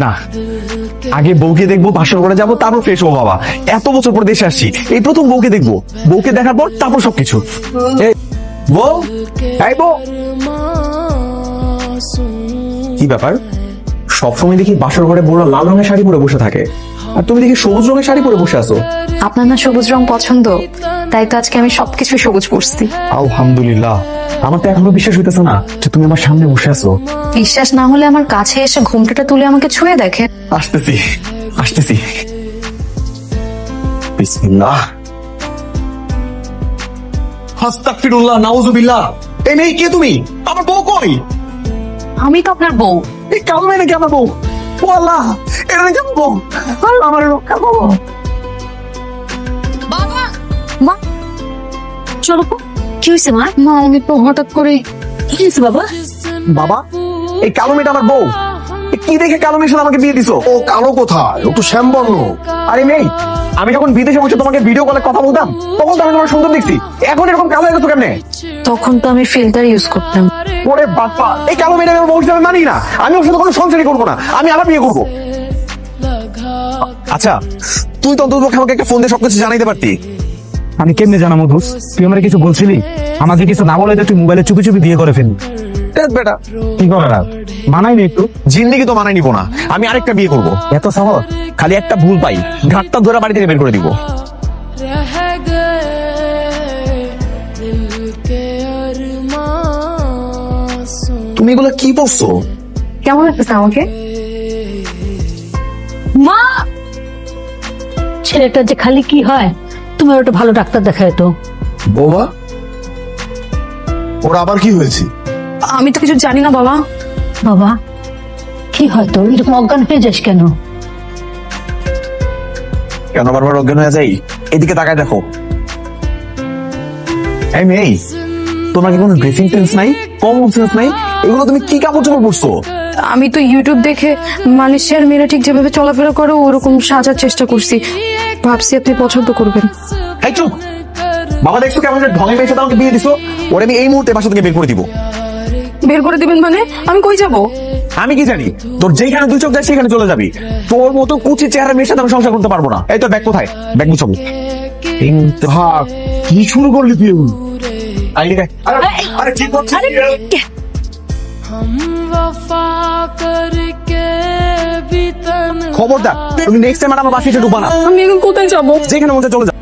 না, আগে বউকে দেখবো, বাসর করে যাবো, তারপর ফ্রেশ হবো। বাবা, এত বছর পর দেশে আসছি, এই প্রথম বউকে দেখবো। বউকে দেখার পর তারপর সবকিছু। এই বউ, এই বউ, কি ব্যাপার? সবসময় দেখি বাসর ঘরে বউরা লাল রঙের শাড়ি পরে বসে থাকে, আর তুমি দেখি সবুজ রঙের শাড়ি পরে বসে আছো। আপনার না সবুজ রং পছন্দ, তাই তো আজকে আমি সবকিছু সবুজ পরছি। আলহামদুলিল্লাহ। আমার তো এখনো বিশ্বাস হইতেছে না যে তুমি আমার সামনে বসে আছো। বিশ্বাস না হলে আমার কাছে এসে ঘুমটাটা তুলে আমাকে ছুঁয়ে দেখে। আসতেছি আসতেছি। বিসমিল্লাহ, আস্তাগফিরুল্লাহ, নাউযুবিল্লাহ। এই মেয়ে কে তুমি? আমার বউ কই? আমি তো আপনার বউ। এই কালো মেয়ে নাকি আমার বউ? ও আল্লাহ, এটা নাকি আমার বউ? আল্লাহ, আমার রক্ষা করো। বাবা, মা, চলো। কি হয়েছে মা? মা, আমি তো হঠাৎ করে। কি হয়েছে বাবা? বাবা, এই কালো মেয়েটা আমার বউ। কি দেখে কালো মেয়ের সাথে আমাকে বিয়ে দিছো? ও কালো কোথায়, ও তো শ্যামবর্ণ। আরে মেয়ে, আমি যখন বিদেশে বসে তোমাকে ভিডিও কলে কথা বলতাম, তখন তো আমি তোমার সুন্দর দেখছি। এখন এরকম কালো হয়ে গেছো কেমনে? তখন তো আমি ফিল্টার ইউজ করতাম। ওরে বাবা, এই কালো মেয়েটা আমার বউ হিসেবে মানি না। আমি ওর সাথে কোনো সংসারই করবো না, আমি আবার বিয়ে করবো। আচ্ছা, তুই তো অন্তত আমাকে একটা ফোন দিয়ে সবকিছু জানাইতে পারতি। আমি কেমনে জানাবো দোষ? তুই আমার কিছু বলছিলি? আমাকে কিছু না বলে তুই মোবাইলে চুপি চুপি বিয়ে করে ফেলবি। বেটা, কি করে না মানাইনি একটু? জিন্দিগি তো মানাই নিবো না, আমি আরেকটা বিয়ে করবো। এত সহজ? খালি একটা ভুল পাই, ঘাটটা ধরে বাড়ি থেকে বের করে দিব। তুমি এগুলো কি বলছো? কেমন লাগতেছে আমাকে? মা, ছেলেটা যে খালি কি হয়, তুমি ওটা ভালো ডাক্তার দেখায় তো। বৌমা, ওর আবার কি হয়েছে? আমি তো কিছু জানি না বাবা। বাবা, কি হয় তোর? এরকম অজ্ঞান হয়ে যাস কেন? কেন বারবার অজ্ঞান হয়ে যাই? এদিকে তাকায় দেখো। এই মেয়ে, তোমার কি কোনো ড্রেসিং সেন্স নাই, কমন সেন্স নাই? এগুলো তুমি কি কাপড় চোপড় পরছো? আমি তো ইউটিউব দেখে মালয়েশিয়ার মেয়েরা ঠিক যেভাবে চলাফেরা করে ওরকম সাজার চেষ্টা করছি। ভাবছি আপনি পছন্দ করবেন। এই চুপ! বাবা, দেখছো কেমন ঢঙে মেয়ের সাথে আমাকে বিয়ে দিছো? ওরে আমি এই মুহূর্তে বাসা থেকে বের করে দিব। বের করে দিবেন মানে? আমি কই যাব? আমি কি জানি? তোর যেখানে দুই চোখ যায় সেখানে চলে যাবি। তোর মতো কুচি চেহারা মেয়ের সাথে আমি সংসার করতে পারবো না। এই তোর ব্যাগ কোথায়? ব্যাগ গুছাবো। কি শুরু করলি তুই? আরে কি করছিস? খবরদার, তুমি নেক্সট টাইম আমার বাসায় এসে ঢুকবা না। আমি এখন কোথায় যাব? যেখানে মন চায় চলে যা।